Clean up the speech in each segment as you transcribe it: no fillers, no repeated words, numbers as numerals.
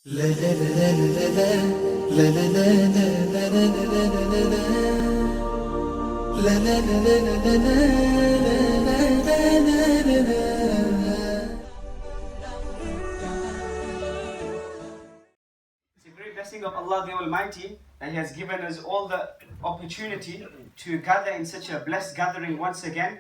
Great blessing of Allah the Almighty that He has given us all the opportunity to gather in such a blessed gathering once again.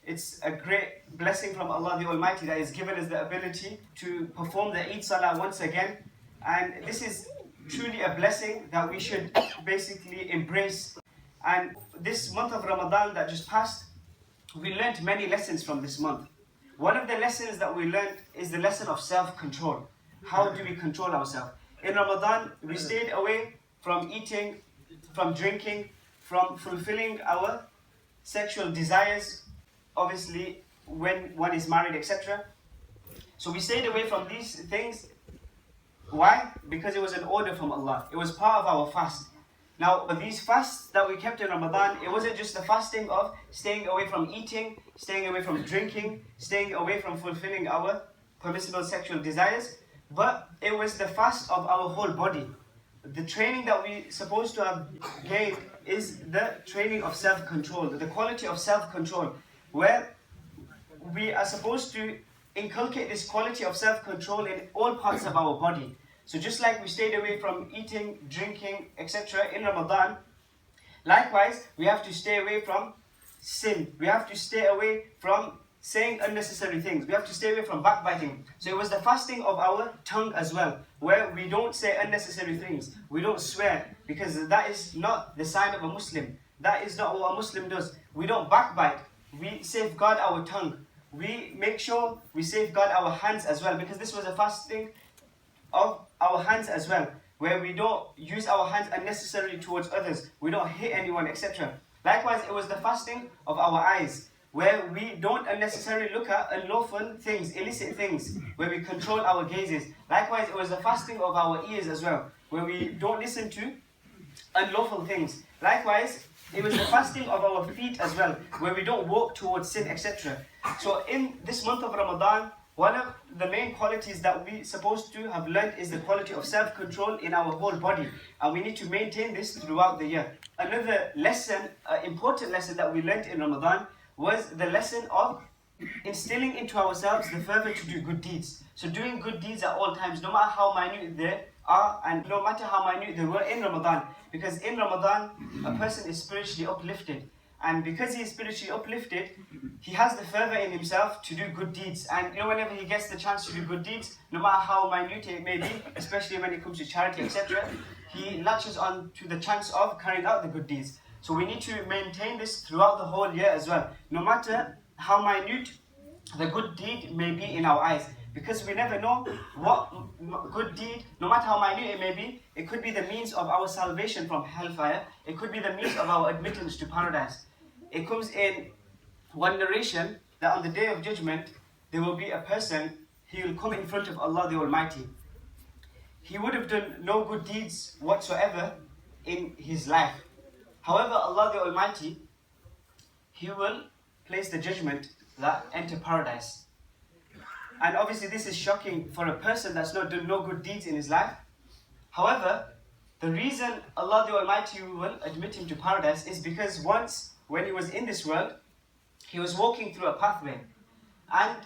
It's a great blessing from Allah the Almighty that has given us the ability to perform the Eid Salah once again. And this is truly a blessing that we should basically embrace. And this month of Ramadan that just passed, we learned many lessons from this month. One of the lessons that we learned is the lesson of self-control. How do we control ourselves? In Ramadan, we stayed away from eating, from drinking, from fulfilling our sexual desires, obviously when one is married, etc. So we stayed away from these things. Why? Because it was an order from Allah. It was part of our fast. Now, but these fasts that we kept in Ramadan, it wasn't just the fasting of staying away from eating, staying away from drinking, staying away from fulfilling our permissible sexual desires, but it was the fast of our whole body. The training that we're supposed to have gained is the training of self-control, the quality of self-control, where we are supposed to inculcate this quality of self-control in all parts of our body. So just like we stayed away from eating, drinking, etc. in Ramadan, likewise, we have to stay away from sin. We have to stay away from saying unnecessary things. We have to stay away from backbiting. So it was the fasting of our tongue as well, where we don't say unnecessary things. We don't swear, because that is not the sign of a Muslim. That is not what a Muslim does. We don't backbite. We safeguard our tongue. We make sure we safeguard our hands as well, because this was a fasting of our hands as well, where we don't use our hands unnecessarily towards others. We don't hit anyone, etc. Likewise, it was the fasting of our eyes, where we don't unnecessarily look at unlawful things, illicit things, where we control our gazes. Likewise, it was the fasting of our ears as well, where we don't listen to unlawful things. Likewise, it was the fasting of our feet as well, where we don't walk towards sin, etc. So in this month of Ramadan, one of the main qualities that we're supposed to have learned is the quality of self-control in our whole body. And we need to maintain this throughout the year. Another lesson, important lesson that we learned in Ramadan was the lesson of instilling into ourselves the fervor to do good deeds. So doing good deeds at all times, no matter how minute they are and no matter how minute they were in Ramadan. Because in Ramadan, a person is spiritually uplifted. And because he is spiritually uplifted, he has the fervor in himself to do good deeds. And whenever he gets the chance to do good deeds, no matter how minute it may be, especially when it comes to charity, etc., he latches on to the chance of carrying out the good deeds. So we need to maintain this throughout the whole year as well, no matter how minute the good deed may be in our eyes. Because we never know what good deed, no matter how minute it may be, it could be the means of our salvation from hellfire. It could be the means of our admittance to paradise. It comes in one narration that on the Day of Judgment, there will be a person, he will come in front of Allah the Almighty. He would have done no good deeds whatsoever in his life. However, Allah the Almighty, He will place the judgment that enter paradise. And obviously this is shocking for a person that's not done no good deeds in his life. However, the reason Allah the Almighty will admit him to paradise is because once, when he was in this world, he was walking through a pathway. And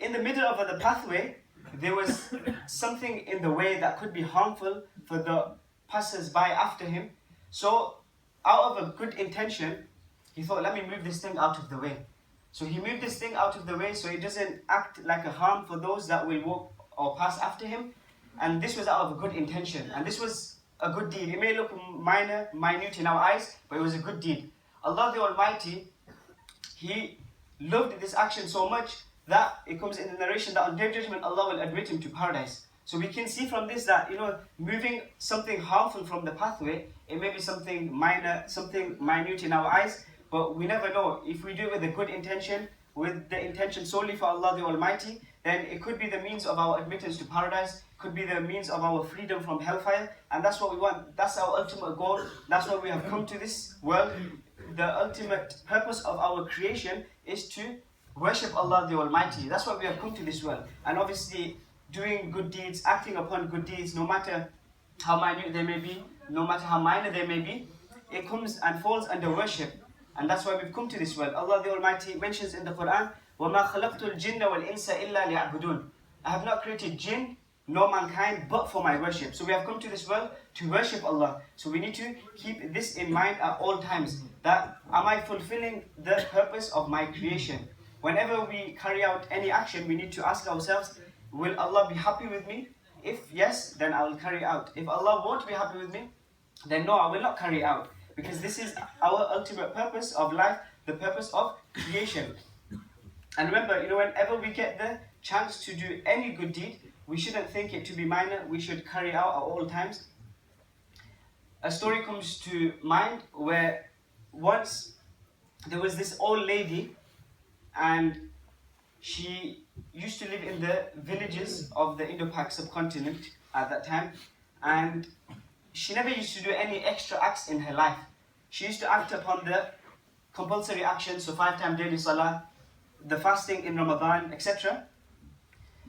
in the middle of the pathway, there was something in the way that could be harmful for the passers-by after him. So, out of a good intention, he thought, let me move this thing out of the way. So he moved this thing out of the way so it doesn't act like a harm for those that will walk or pass after him. And this was out of a good intention. And this was a good deed. It may look minute in our eyes, but it was a good deed. Allah the Almighty, He loved this action so much that it comes in the narration that on Day of Judgment, Allah will admit him to paradise. So we can see from this that, moving something harmful from the pathway, it may be something minor, something minute in our eyes, but we never know. If we do it with a good intention, with the intention solely for Allah the Almighty, then it could be the means of our admittance to paradise, could be the means of our freedom from hellfire, and that's what we want. That's our ultimate goal. That's why we have come to this world. The ultimate purpose of our creation is to worship Allah the Almighty. That's why we have come to this world. And obviously, doing good deeds, acting upon good deeds, no matter how minute they may be, no matter how minor they may be, it comes and falls under worship. And that's why we've come to this world. Allah the Almighty mentions in the Quran, وَمَا خَلَقْتُ الْجِنَّ وَالْإِنسَ إِلَّا لِيَعْبُدُونَ. I have not created jinn nor mankind but for my worship. So we have come to this world to worship Allah. So we need to keep this in mind at all times. That am I fulfilling the purpose of my creation? Whenever we carry out any action, we need to ask ourselves, will Allah be happy with me? If yes, then I will carry out. If Allah won't be happy with me, then no, I will not carry out. Because this is our ultimate purpose of life, the purpose of creation. And remember, whenever we get the chance to do any good deed, we shouldn't think it to be minor, we should carry out at all times. A story comes to mind where once there was this old lady, and she used to live in the villages of the Indo-Pak subcontinent at that time, and she never used to do any extra acts in her life. She used to act upon the compulsory actions, so 5 times daily salah, the fasting in Ramadan, etc.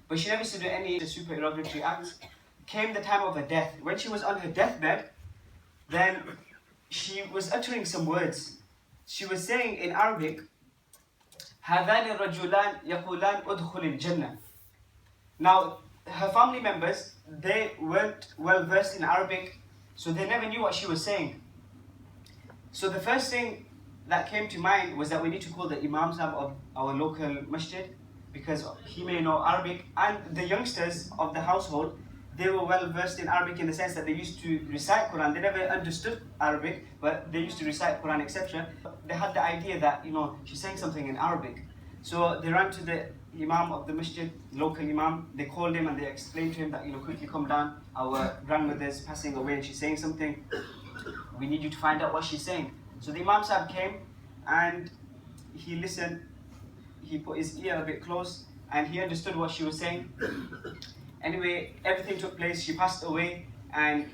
But she never used to do any supererogatory acts. Came the time of her death. When she was on her deathbed, then she was uttering some words. She was saying in Arabic, هَذَانِ الرَّجُلَانِ يَقُولَانِ أُدْخُلِ الْجَنَّةِ. Now, her family members, they weren't well versed in Arabic, so they never knew what she was saying. So the first thing that came to mind was that we need to call the Imam Sahib of our local masjid, because he may know Arabic, and the youngsters of the household, they were well versed in Arabic in the sense that they used to recite Quran. They never understood Arabic, but they used to recite Quran, etc. They had the idea that, she's saying something in Arabic. So they ran to the Imam of the masjid, local Imam. They called him and they explained to him that, quickly come down. Our grandmother's passing away and she's saying something. We need you to find out what she's saying. So the Imam Sahib came and he listened. He put his ear a bit close and he understood what she was saying. Anyway, everything took place. She passed away and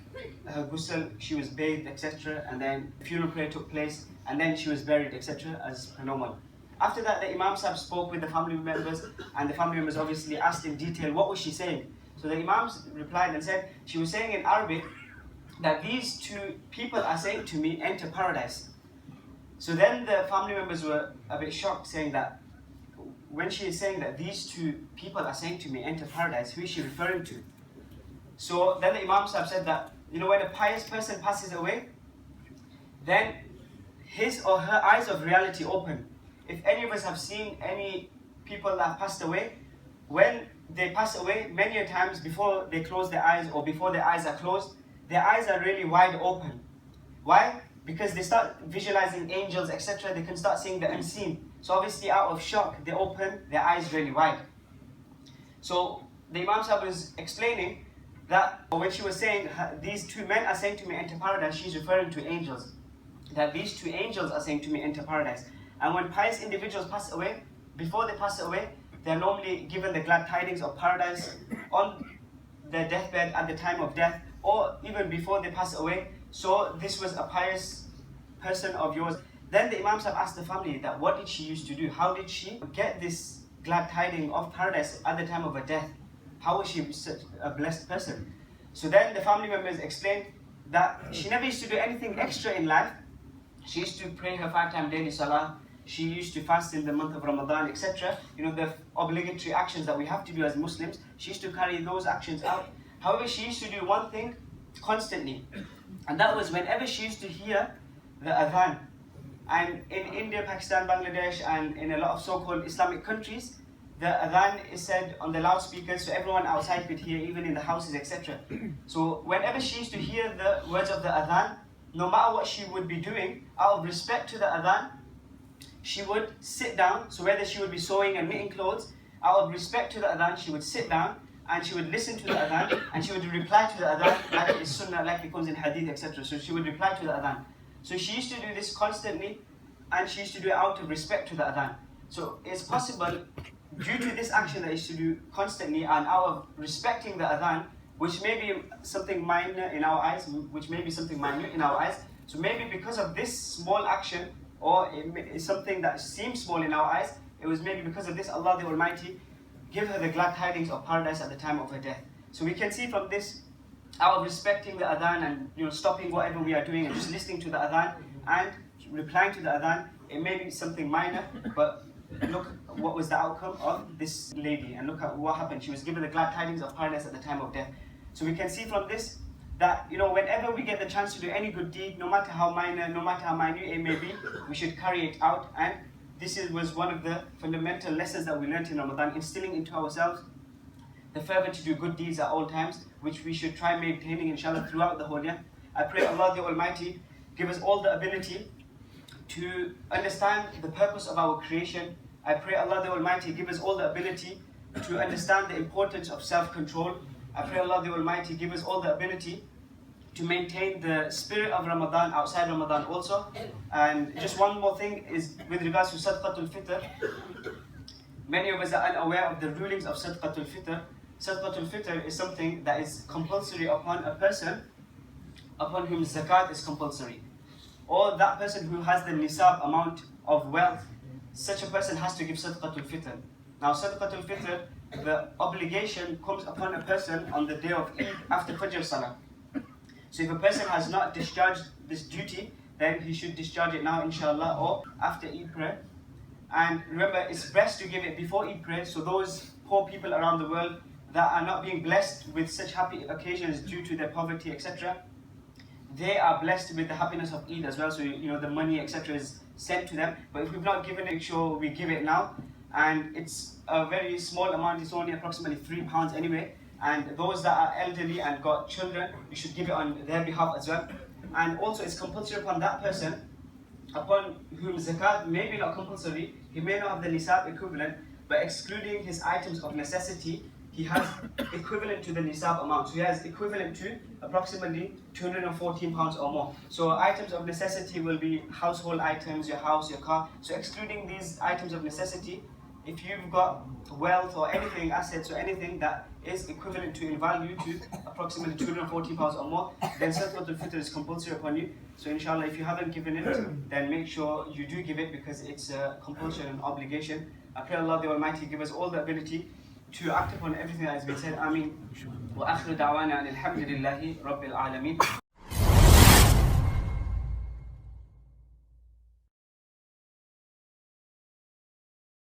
her ghusl, she was bathed, etc. And then funeral prayer took place and then she was buried, etc. as per normal. After that, the Imam Sahib spoke with the family members, and the family members obviously asked in detail, what was she saying? So the Imam replied and said, she was saying in Arabic that these 2 people are saying to me, enter paradise. So then the family members were a bit shocked, saying that when she is saying that these 2 people are saying to me, enter paradise, who is she referring to? So then the Imam Sahib said that, when a pious person passes away, then his or her eyes of reality open. If any of us have seen any people that have passed away, when they pass away, many a times before they close their eyes or before their eyes are closed, their eyes are really wide open. Why? Because they start visualizing angels, etc. They can start seeing the unseen. So obviously out of shock, they open their eyes really wide. So the Imam Sahib was explaining that when she was saying, these 2 men are saying to me, enter paradise, she's referring to angels. That these 2 angels are saying to me, enter paradise. And when pious individuals pass away, before they pass away, they're normally given the glad tidings of paradise on their deathbed at the time of death, or even before they pass away. So this was a pious person of yours. Then the Imam Sahib asked the family that what did she used to do? How did she get this glad tiding of paradise at the time of her death? How was she such a blessed person? So then the family members explained that she never used to do anything extra in life. She used to pray her 5 times daily salah. She used to fast in the month of Ramadan, etc. The obligatory actions that we have to do as Muslims, she used to carry those actions out. However, she used to do one thing constantly, and that was whenever she used to hear the adhan. And in India, Pakistan, Bangladesh, and in a lot of so-called Islamic countries, the adhan is said on the loudspeakers, so everyone outside could hear, even in the houses, etc. So whenever she used to hear the words of the adhan, no matter what she would be doing, out of respect to the adhan, she would sit down. So whether she would be sewing and knitting clothes, out of respect to the adhan, she would sit down and she would listen to the adhan and she would reply to the adhan like it is sunnah, like it comes in hadith, etc. So she would reply to the adhan. So she used to do this constantly and she used to do it out of respect to the adhan. So it's possible, due to this action that she used to do constantly and out of respecting the adhan, which may be something minor in our eyes, which may be something minute in our eyes. So maybe because of this small action, or it's something that seems small in our eyes, it was maybe because of this Allah the Almighty give her the glad tidings of paradise at the time of her death. So we can see from this, out of respecting the adhan and stopping whatever we are doing and just listening to the adhan and replying to the adhan, it may be something minor, but look what was the outcome of this lady, and look at what happened. She was given the glad tidings of paradise at the time of death. So we can see from this that whenever we get the chance to do any good deed, no matter how minor, no matter how minute it may be, we should carry it out. And this was one of the fundamental lessons that we learned in Ramadan, instilling into ourselves the fervor to do good deeds at all times, which we should try maintaining inshallah throughout the whole year. I pray Allah the Almighty give us all the ability to understand the purpose of our creation. I pray Allah the Almighty give us all the ability to understand the importance of self-control. I pray Allah the Almighty give us all the ability to maintain the spirit of Ramadan outside Ramadan also. And just one more thing is with regards to Sadaqatul Fitr. Many of us are unaware of the rulings of Sadaqatul Fitr. Sadaqatul Fitr is something that is compulsory upon a person upon whom zakat is compulsory. Or that person who has the nisab amount of wealth, such a person has to give Sadaqatul Fitr. Now Sadaqatul Fitr, the obligation comes upon a person on the day of Eid after Fajr Salah. So if a person has not discharged this duty, then he should discharge it now inshallah or after Eid prayer. And remember, it's best to give it before Eid prayer, so those poor people around the world that are not being blessed with such happy occasions due to their poverty, etc., they are blessed with the happiness of Eid as well. So the money, etc., is sent to them. But if we've not given it, make sure we give it now. And it's a very small amount, it's only approximately £3 anyway. And those that are elderly and got children, you should give it on their behalf as well. And also it's compulsory upon that person upon whom zakat may be not compulsory. He may not have the nisab equivalent, but excluding his items of necessity, he has equivalent to the nisab amount. So he has equivalent to approximately £214 or more. So items of necessity will be household items, your house, your car. So excluding these items of necessity, if you've got wealth or anything, assets or anything that is equivalent to in value to approximately £240 or more, then Sadaqatul Fitr is compulsory upon you. So inshallah, if you haven't given it, then make sure you do give it, because it's a compulsion and obligation. I pray Allah the Almighty give us all the ability to act upon everything that has been said. Ameen. Wa akhiru da'wana alhamdulillahi rabbil alameen.